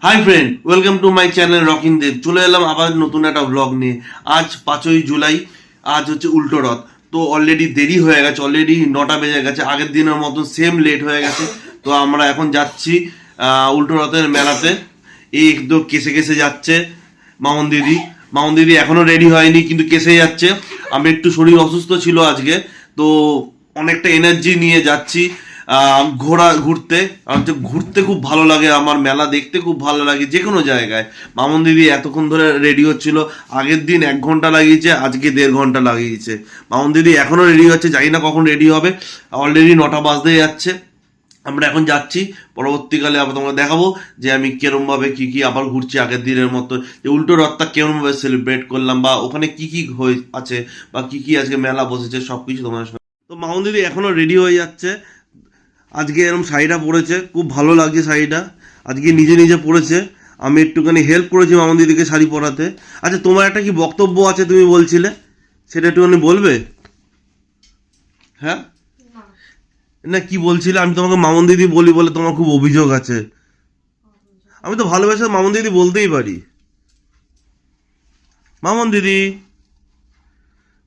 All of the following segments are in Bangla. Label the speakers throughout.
Speaker 1: High friend, welcome to my channel rocking Dev. চলে এলাম আবার নতুন একটা ব্লগ নিয়ে। আজ 5ই জুলাই, আজ হচ্ছে উল্টো রথ। তো অলরেডি দেরি হয়ে গেছে, অলরেডি 9টা বেজে গেছে। আগের দিনের মতো সেম লেট হয়ে গেছে। তো আমরা এখন যাচ্ছি উল্টো রথের মেলাতে। এই একদম কেসে কেসে যাচ্ছে মামন দিদি এখনো রেডি হয়নি, কিন্তু কেসে যাচ্ছে। আমি একটু শরীর অসুস্থ ছিল আজকে, তো অনেকটা এনার্জি নিয়ে যাচ্ছি ঘুরতে। ঘুরতে খুব ভালো লাগে আমার, মেলা দেখতে খুব ভালো লাগে যে কোনো জায়গায়। মামন দিদি এতক্ষণ ধরে রেডি হচ্ছিল। আগের দিন 1 ঘন্টা লাগিয়েছে, আজকে 1.5 ঘন্টা লাগিয়েছে। মামন দিদি এখনো রেডি হচ্ছে, জানি না কখন রেডি হবে। অলরেডি 9টা বাজতে যাচ্ছে। আমরা এখন যাচ্ছি, পরবর্তীকালে আবার তোমাকে দেখাবো যে আমি কেরমভাবে কি কি আবার ঘুরছি আগের দিনের মতো, যে উল্টো রথটা কেরমভাবে সেলিব্রেট করলাম, বা ওখানে কি কি হয়ে আছে, বা কি কি আজকে মেলা বসেছে, সব কিছু তোমার সঙ্গে। তো মামন দিদি এখনো রেডি হয়ে যাচ্ছে। আজকে এরকম শাড়িটা পরেছে, খুব ভালো লাগছে শাড়িটা। আজকে নিজে নিজে পরেছে, আমি একটুখানি হেল্প করেছি মামন দিদিকে শাড়ি পরাতে। আচ্ছা, তোমার একটা কি বক্তব্য আছে তুমি বলছিলে, সেটা একটুখানি বলবে? হ্যাঁ না, কি বলছিলে? আমি তোমাকে মামন দিদি বলি বলে তোমার খুব অভিযোগ আছে। আমি তো ভালোবাসা মামন দিদি বলতেই পারি। মামন দিদি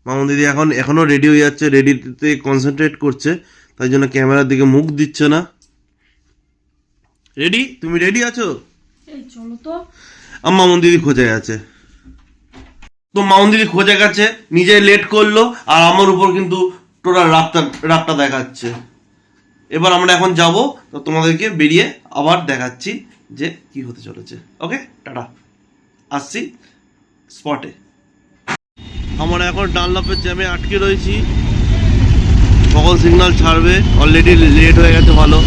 Speaker 1: মামন দিদি এখনো রেডি হয়ে যাচ্ছে, রেডিতে কনসেন্ট্রেট করছে, তাই জন্য ক্যামেরার দিকে মুখ দিচ্ছে না। রেডি? তুমি রেডি আছো?
Speaker 2: এই চলো তো।
Speaker 1: মামন দিদি খোঁজে গেছে। তো মামন দিদি খোঁজে গেছে, নিজে লেট করলো, আর আমার উপর কিন্তু টোটাল রাগটা দেখাচ্ছে। এবার আমরা এখন যাব, তো তোমাদেরকে বেরিয়ে আবার দেখাচ্ছি যে কি হতে চলেছে। ওকে, টাটা, আসছি স্পটে। আমরা এখন ডানলপের জ্যামে আটকে রয়েছি, কখন সিগন্যাল ছাড়বে। অলরেডি লেট হয়ে গেছে ভালো।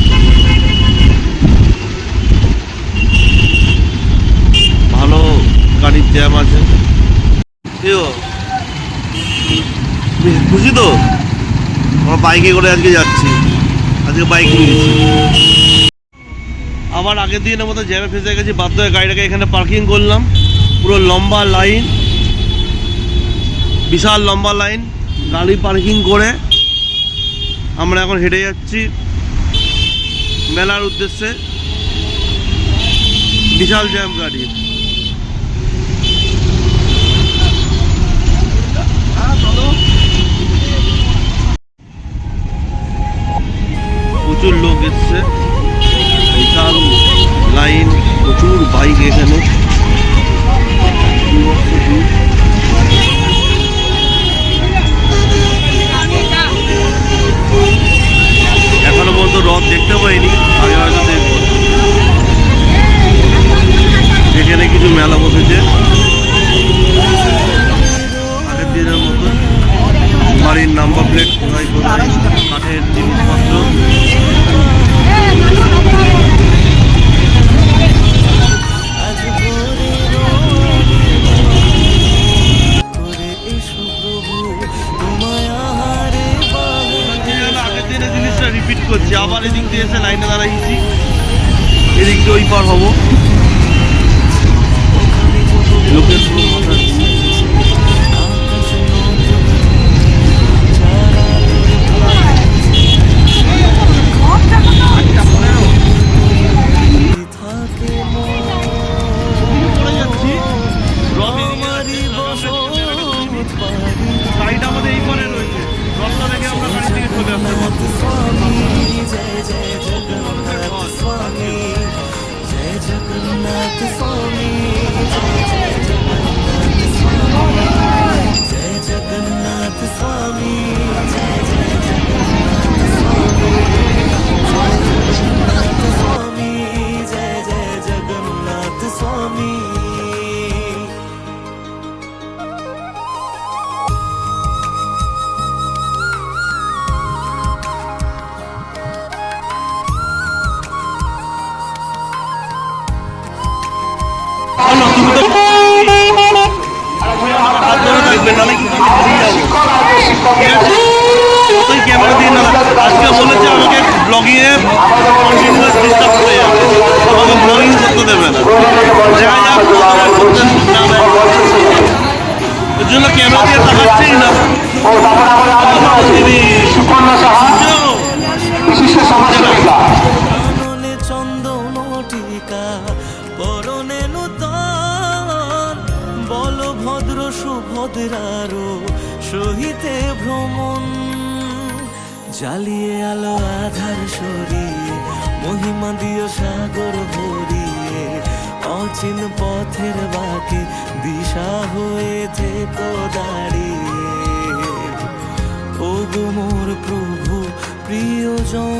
Speaker 1: ভালো গাড়ির জ্যাম আছে। খুশি তো? আমরা বাইকে করে আজকে যাচ্ছি, আজকে বাইক নিয়েছি। আবার আগের দিনের মতো জ্যামে ফেসে গেছি, বাধ্য হয়ে গাড়িটাকে এখানে পার্কিং করলাম। পুরো লম্বা লাইন, বিশাল লম্বা লাইন, গাড়ি পার্কিং করে আমরা এখন হেঁটে যাচ্ছি মেলার উদ্দেশ্যে। বিশাল জ্যাম গাড়ি। প্রচুর লোক এসছে, বিশাল লাইন, প্রচুর বাইক এখানে। এখনো পর্যন্ত রথ দেখতে পাইনি, আগে হয়তো দেখবো। এখানে কিছু মেলা বসেছে আগের দিনের মতো। গাড়ির নাম্বার প্লেট কোথায় কোথায়, কাঠের জিনিসপত্র। আগের দিনের জিনিসটা রিপিট করছি, আবার এদিক দিয়ে এসে লাইনে দাঁড়াইছি, এদিক দিয়ে ওই পার হবো। লোকের পুরো মাথা। গাড়িটা আমাদের এই পরে রয়েছে, রথটা দেখে আমরা গাড়ি থেকে চলে আসতে পারবো। ক্যামেরা দিয়ে না, আজকে বলেছে আমাকে ব্লগিংয়ে কন্টিনিউয়াস ডিস্টার্ব করে যাবে, আমাকে ব্লগিং করতে দেবে না। দেখা যাক এর জন্য ক্যামেরা দিয়ে তাকাচ্ছেই না। চন্দন টিকা
Speaker 2: জ্বালিয়ে আলো আধার সরিয়ে মহিমা দিও সাগর ভরিয়ে অচিন পথের বাঁকে দিশা হয়ে থেকো দাঁড়িয়ে। ও গো মোর প্রভু প্রিয়জন,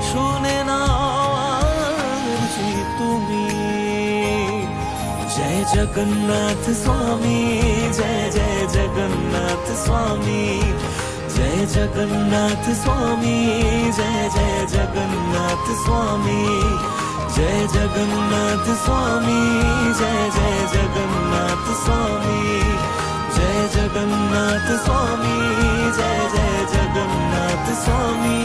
Speaker 2: শুনে নাও আরজি তুমি। जय जगन्नाथ स्वामी, जय जय जगन्नाथ स्वामी, जय जगन्नाथ स्वामी, जय जय जगन्नाथ स्वामी, जय जगन्नाथ स्वामी, जय जय जगन्नाथ स्वामी, जय जगन्नाथ स्वामी, जय जय जगन्नाथ स्वामी।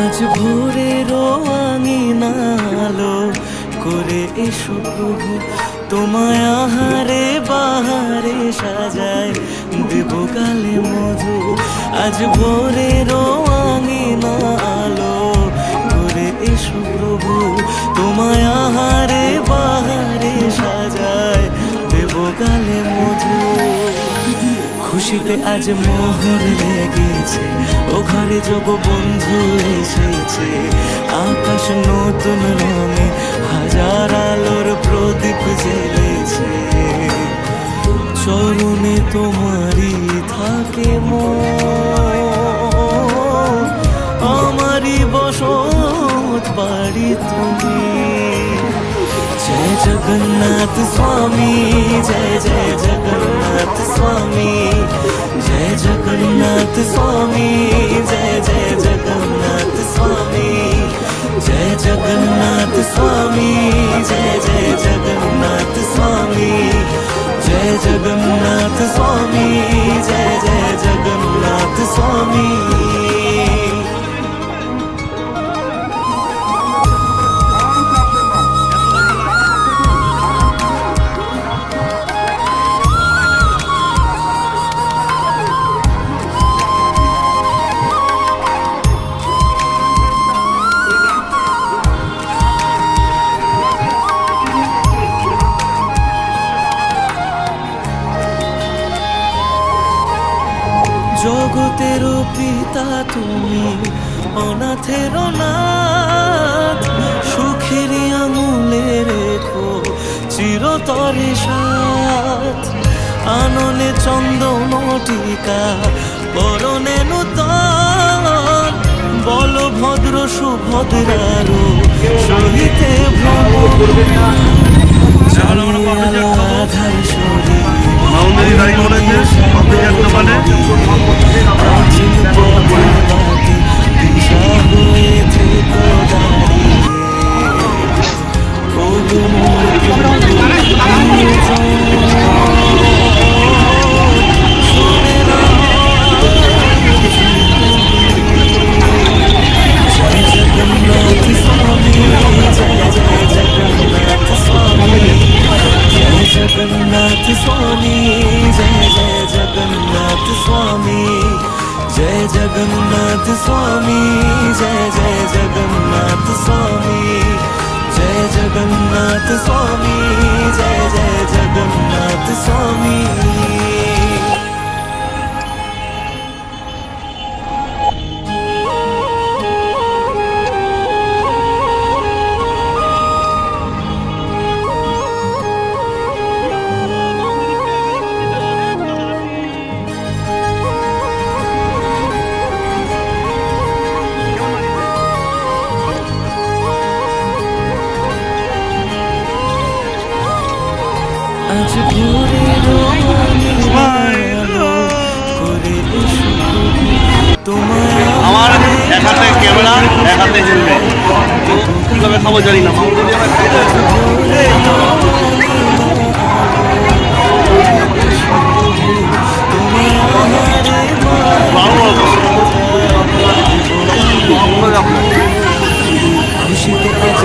Speaker 2: আজ ভোরের আঙিনা আলো করে এসো প্রভু, তোমায় আহারে বাহারে সাজায় দেব গালে মধু। আজ ভোরের আঙিনা আলো করে এসো প্রভু, তোমায় আহারে বাহারে সাজায় দেব গালে মধু। খুশিতে আজ মোহর লেগেছে, ও ঘরে যোগ বন্ধু এসেছে। আকাশ নতুন রঙে হাজার আলোর প্রদীপ জ্বেলেছে। চরণে তোমারই থাকে মন, আমারই বসত বাড়ি তুমি। जय जगन्नाथ स्वामी, जय जय जगन्नाथ स्वामी, जय जगन्नाथ स्वामी, जय जय जगन्नाथ स्वामी, जय जगन्नाथ स्वामी, जय जय जगन्नाथ स्वामी, जय जगन्नाथ स्वामी, जय जय जगन्नाथ स्वामी। জগতের পিতা তুমি, অনাথের নাথ। সুখেরই আঙুলে রেখো চিরতরে সাথ। আননে চন্দন টিকা পরনে নূতন, বলভদ্র সুভদ্রারও সহিতে ভ্রমণ। জ্বালিয়ে আলো আধার সরিয়ে অচিন পথের বাঁকে দিশা হয়ে থেকো দাঁড়িয়ে। ও গো মোর প্রভু প্রিয়জন, শুনে নাও আরজি তুমি। जय जगन्नाथ स्वामी, जय जय जगन्नाथ स्वामी, जय जगन्नाथ स्वामी, जय जय जगन्नाथ स्वामी, जय जगन्नाथ स्वामी, जय जय जगन्नाथ स्वामी, जय जगन्नाथ स्वामी, जय जय जगन्नाथ स्वामी। আজ ভোরের আঙিনা আলো করে এসো প্রভু, তোমায়
Speaker 1: আমার এক হাতে ক্যামেরা, এক হাতে হেলমেট, তো কিভাবে খাবো জানি না।
Speaker 2: তোমায় খুশিতে আজ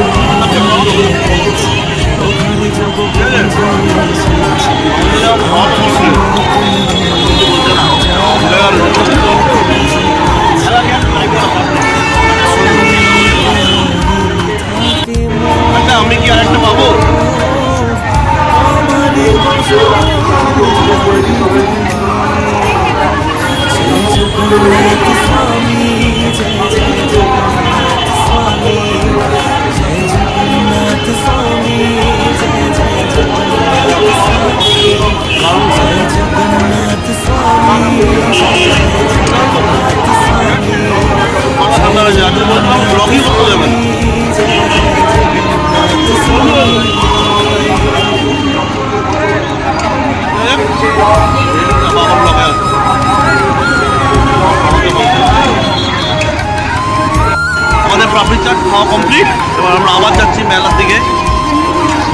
Speaker 2: ওখানে
Speaker 1: আমি কি আরেকটা পাবো? ব্লগই করতে যাবে না। আমাদের পাপড়ি চাট খাওয়া কমপ্লিট। এবার আমরা আবার যাচ্ছি মেলার দিকে।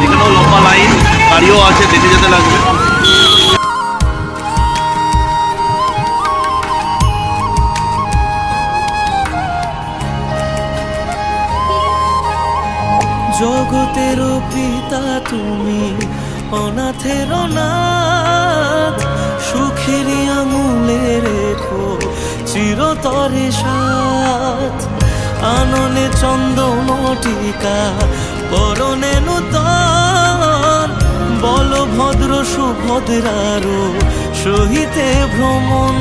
Speaker 1: এখানেও লম্বা লাইন, গাড়িও আছে, দেখে যেতে লাগবে।
Speaker 2: জগতের পিতা তুমি, অনাথের অনাথ, সুখের আঙুলে রেখো চিরতরে সাথ। আননে চন্দন টিকা, পরনে নূতন, বলভদ্র সুভদ্রারও সহিতে ভ্রমণ।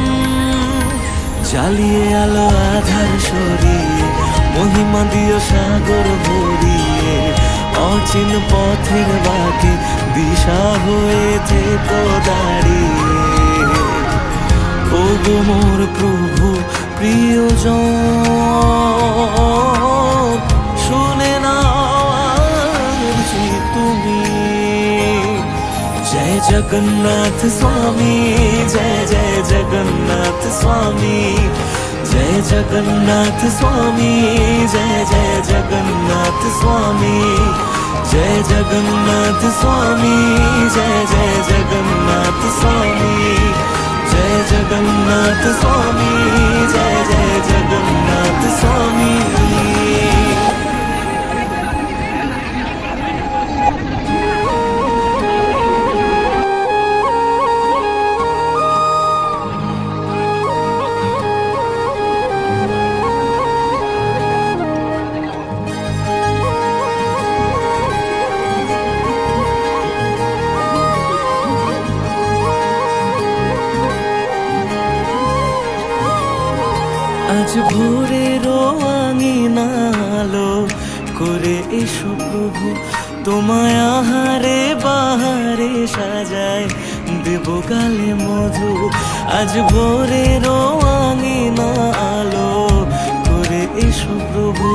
Speaker 2: জ্বালিয়ে আলো আধার সরিয়ে, মহিমা দিও সাগর ভরিয়ে, অচিন পথের বাকে দিশা হয়ে থেকো দাঁড়িয়ে। ও গো মোর প্রভু প্রিয়জন, শুনে নাও আরজি তুমি। জয় জগন্নাথ স্বামী, জয় জয় জগন্নাথ স্বামী, जय जगन्नाथ स्वामी, जय जय जगन्नाथ स्वामी, जय जगन्नाथ स्वामी, जय जय जगन्नाथ स्वामी, जय जगन्नाथ स्वामी, जय जय जगन्नाथ स्वामी। আজ ভোরের আঙিনালো করে এসো প্রভু, তোমায় আহারে বাহারে সাজায় দেব গালে মধু। আজ ভোরের আঙিনালো করে এসো প্রভু,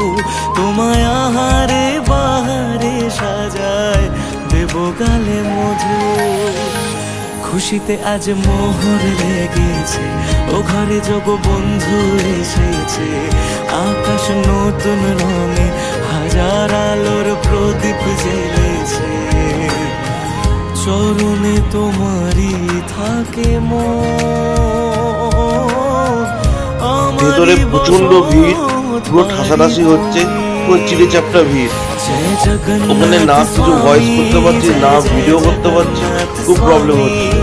Speaker 2: তোমায় আহারে বাহারে সাজায় দেব গালে মধু। খুশিতে আজ মোহর লেগেছে, ও ঘরে জগবন্ধু এসেছে। আকাশ নতুন রঙে হাজার আলোর প্রদীপ জ্বেলেছে। চরণে তোমারই থাকে
Speaker 1: ভেতরে প্রচন্ড ভিড়, পুরো ঠাসাঠাসি হচ্ছে, পুরো চিড়ে চাপটা ভিড়। ওখানে না কিছু ভয়েস করতে পারছি, না ভিডিও করতে পারছি, খুব প্রবলেম হচ্ছে।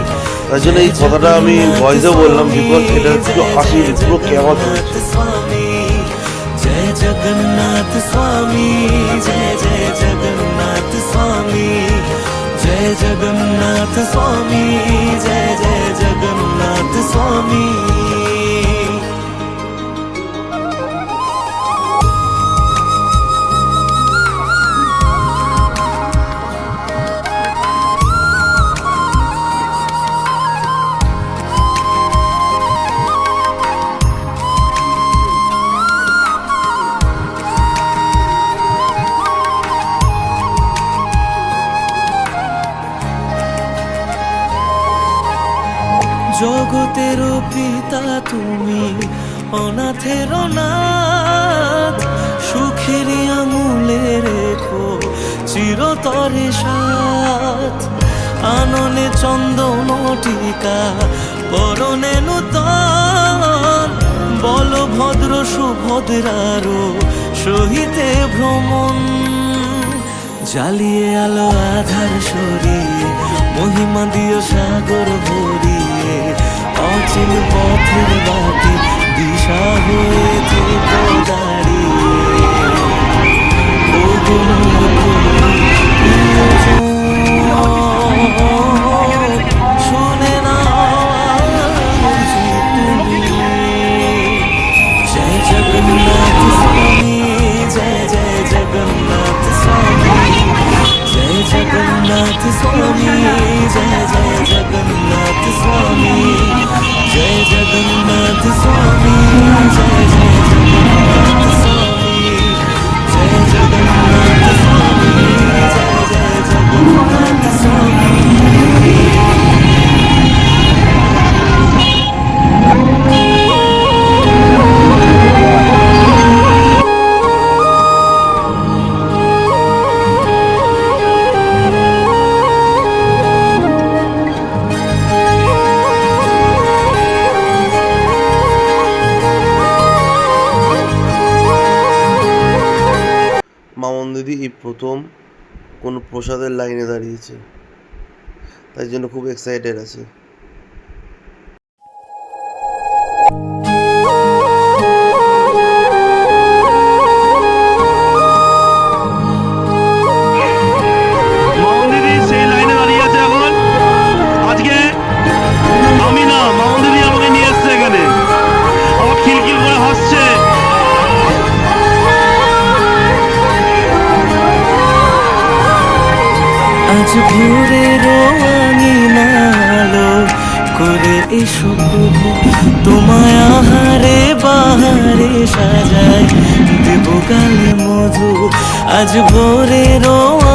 Speaker 1: তাই জন্য এই কথাটা আমি ভয়েসে বললাম, বিকজ এটা কিছু হাসি পুরো কেমন হচ্ছে।
Speaker 2: जय जगन्नाथ स्वामी, जय जय जगन्नाथ स्वामी, जय जगन्नाथ स्वामी, जय जय जगन्नाथ स्वामी। জগতের পিতা তুমি, অনাথের অনাথ, সুখের আঙুলে রেখো চিরতরে সাথ। আননে চন্দন টিকা, পরনে নূতন, বলভদ্র সুভদ্রারও সহিতে ভ্রমণ, জ্বালিয়ে আলো আধার সরিয়ে মহিমা দিও সাগর ভরিয়ে, অচিন পথের বাতি দিশা হয়েছে তো দাঁড়িয়ে। ও শুনে না তুমি, জয় জগন্নাথ স্বামী, জয় জয় জগন্নাথ স্বামী, জয় জগন্নাথ স্বামী, জয় জয় জগন্নাথ স্বামী, জয় জগন্নাথ স্বামী, জয় জয় জগন্নাথ স্বামী, জয় জগন্নাথ স্বামী, জয় জয় জগন্নাথ স্বামী।
Speaker 1: মামন দিদি এই প্রথম কোনো প্রসাদের লাইনে দাঁড়িয়েছে, তাই জন্য খুব এক্সাইটেড আছে। মামন দিদি সেই লাইনে দাঁড়িয়ে আছে এখন। আজকে আমি না, মামন দিদি আমাকে নিয়ে এসছে এখানে, আমার খিলখিল করে হাসছে।
Speaker 2: আজ ভোরের আঙিনালো করে এসো প্রভু, তোমায় আহারে বাহারে সাজায় দেব গালে মধু। আজ ভোরের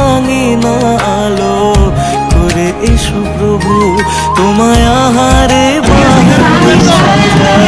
Speaker 2: আঙিনালো করে এসো প্রভু, তোমায় আহারে বাহারে সাজায়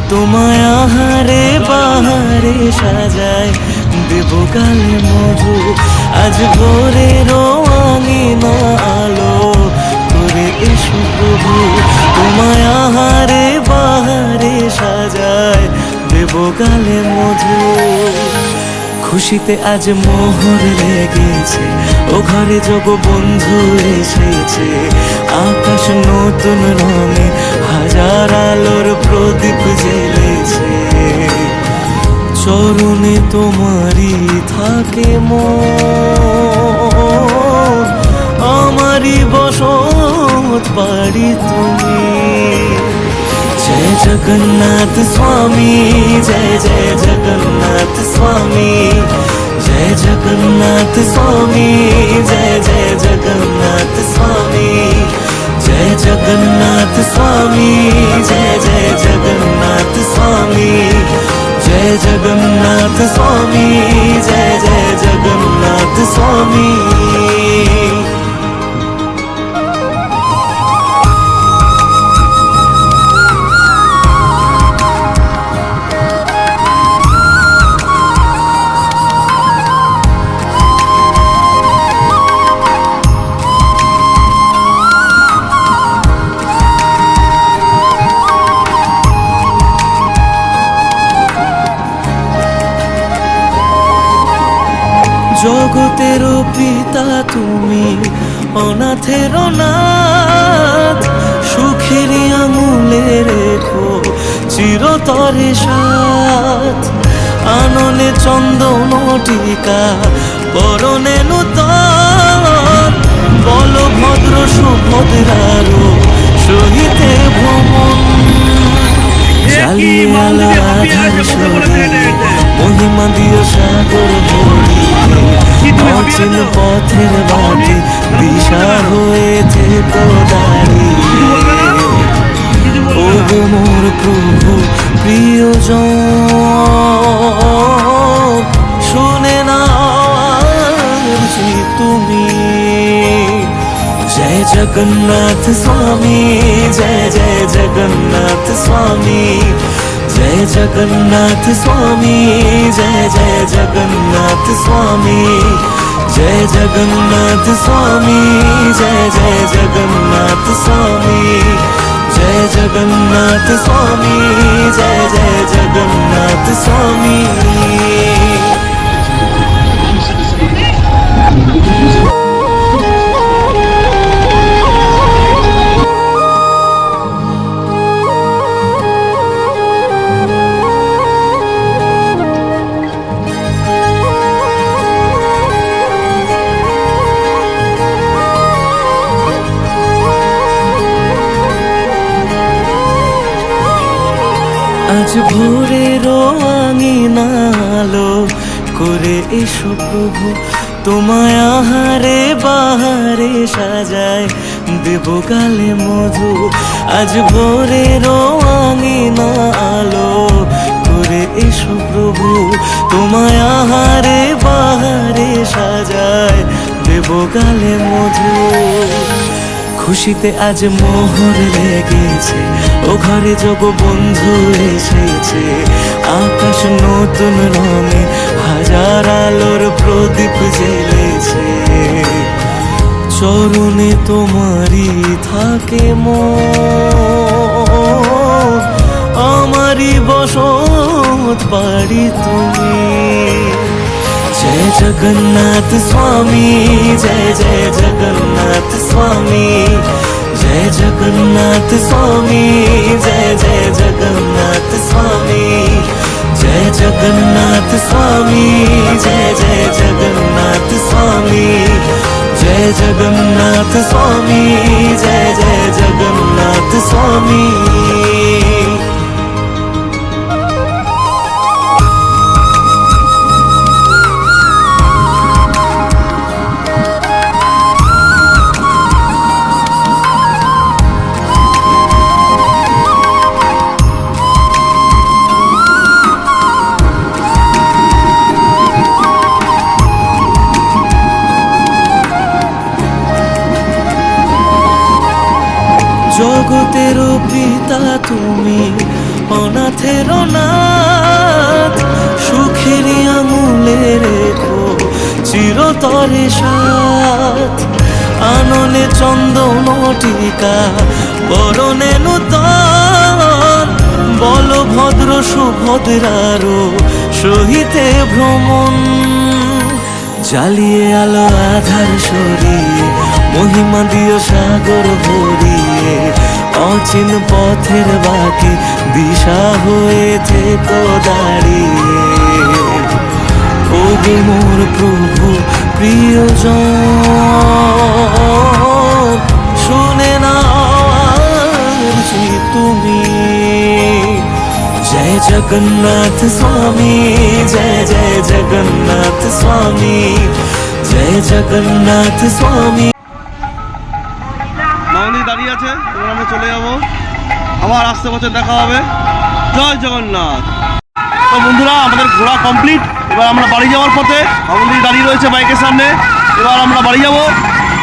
Speaker 2: তোমায় আহারে বাহারে সাজায় দেব গালে মধু। আজ ভোরের আঙিনা আলো করে এসো প্রভু, তোমায় আহারে বাহারে সাজায় দেব গালে মধু। খুশিতে আজ মোহর লেগেছে, ও ঘরে যোগ বন্ধু এসেছে। আকাশ নতুন রঙে হাজার আলোর প্রদীপ জ্বেলেছে। চরণে তোমারই থাকে মন, আমারই বসত বাড়ি তুমি। जय जगन्नाथ स्वामी, जय जय जगन्नाथ स्वामी, जय जगन्नाथ स्वामी, जय जय जगन्नाथ स्वामी, जय जगन्नाथ स्वामी, जय जय जगन्नाथ स्वामी, जय जगन्नाथ स्वामी, जय जय जगन्नाथ स्वामी। জগতেরও পিতা তুমি, অনাথের নাথ, সুখেরই আঙুলে রেখো চিরতরে সাথ। আননে চন্দন টিকা পরনে নূতন, বলভদ্র সুভদ্রারও সহিতে ভ্রমণ। জ্বালিয়ে আলো আধার সরিয়ে মহিমা দিও সাগর ভরিয়ে, অচিন পথের বাটে দিশা হয়ে থেকো দাঁড়িয়ে। ও গো মোর প্রভু প্রিয়জন, শুনে নাও আরজি তুমি। जय जगन्नाथ स्वामी, जय जय जगन्नाथ स्वामी, जय जगन्नाथ स्वामी, जय जय जगन्नाथ स्वामी, जय जगन्नाथ स्वामी, जय जय जगन्नाथ स्वामी, जय जगन्नाथ स्वामी, जय जय जगन्नाथ स्वामी। আজ ভোরের আঙিনালো করে এসো প্রভু, তোমায় আহারে বাহারে সাজায় দেব গালে মধু। আজ ভোরের আঙিনালো করে এসো প্রভু, তোমায় আহারে বাহারে সাজায় দেব গালে মধু। খুশিতে আজ মোহর লেগেছে, ও ঘরে যোগ বন্ধু এসেছে। আকাশ নতুন রঙে হাজার আলোর প্রদীপ জ্বেলেছে। চরণে তোমারই থাকে মন, আমারই বসত বাড়ি তুমি। जय जगन्नाथ स्वामी, जय जय जगन्नाथ स्वामी, जय जगन्नाथ स्वामी, जय जय जगन्नाथ स्वामी, जय जगन्नाथ स्वामी, जय जय जगन्नाथ स्वामी, जय जगन्नाथ स्वामी, जय जय जगन्नाथ स्वामी। জগতেরও পিতা তুমি, অনাথের নাথ, সুখেরই আঙুলে রেখো চিরতরে সাথ। আননে চন্দন টিকা পরনে নূতন, বলভদ্র সুভদ্রারও সহিতে ভ্রমণ। জ্বালিয়ে আলো আধার সরিয়ে মহিমা দিও সাগর ভরিয়ে, অচিন পথের বাকি দিশা হয়ে থেকো দাঁড়িয়ে। ও গো মোর প্রভু প্রিয়জন, শুনে নাও আরজি তুমি। जय जगन्नाथ स्वामी, जय जय जगन्नाथ स्वामी, जय जगन्नाथ स्वामी।
Speaker 1: মামনি দাঁড়িয়ে আছে, এবার আমরা চলে যাবো, আবার আসতে বছর দেখা হবে। জয় জগন্নাথ। তো বন্ধুরা, আমাদের ঘোরা কমপ্লিট। এবার আমরা বাড়ি যাওয়ার পথে, মামনি দাঁড়িয়ে রয়েছে বাইকের সামনে। এবার আমরা বাড়ি যাবো।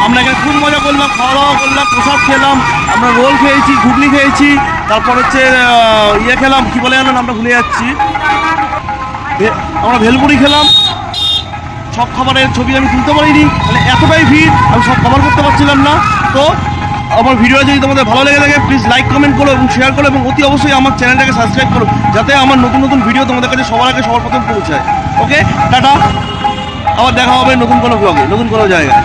Speaker 1: আমরা এখানে খুব মজা করলাম, খাওয়া দাওয়া করলাম, প্রসাদ খেলাম, আমরা রোল খেয়েছি, ঘুগনি খেয়েছি, তারপর হচ্ছে ইয়ে খেলাম, কি বলে জানেন, আমরা ভুলে যাচ্ছি, আমরা ভেলপুরি খেলাম। সব খাবারের ছবি আমি তুলতে পারিনি, মানে এতটাই ভিড়, আমি সব কভার করতে পারছিলাম না। তো আমার ভিডিওটা যদি তোমাদের ভালো লেগে থাকে, প্লিজ লাইক কমেন্ট করো এবং শেয়ার করো, এবং অতি অবশ্যই আমার চ্যানেলটাকে সাবস্ক্রাইব করো, যাতে আমার নতুন নতুন ভিডিও তোমাদের কাছে সবার আগে সবার প্রথম পৌঁছায়। ওকে, টাটা। আবার দেখা হবে নতুন কোনো ব্লগে, নতুন কোনো জায়গায়।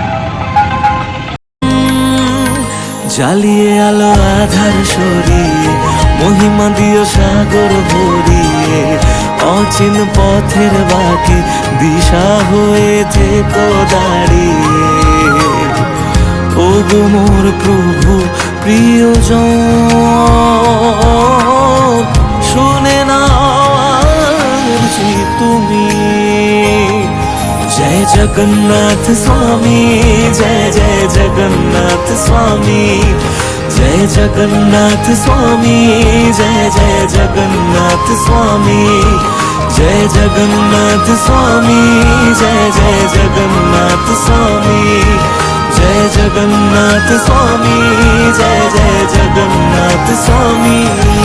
Speaker 2: জ্বালিয়ে আলো আধার সরিয়ে, মহিমা দিও সাগর ভরিয়ে, অচিন পথের বাকি দিশা হয়ে থেকো দাঁড়িয়ে। ও গো মোর প্রভু প্রিয়জন, শুনে নাও আরজি তুমি। जय जगन्नाथ स्वामी, जय जय जगन्नाथ स्वामी, जय जगन्नाथ स्वामी, जय जय जगन्नाथ स्वामी, जय जगन्नाथ स्वामी, जय जय जगन्नाथ स्वामी, जय जगन्नाथ स्वामी, जय जय जगन्नाथ स्वामी।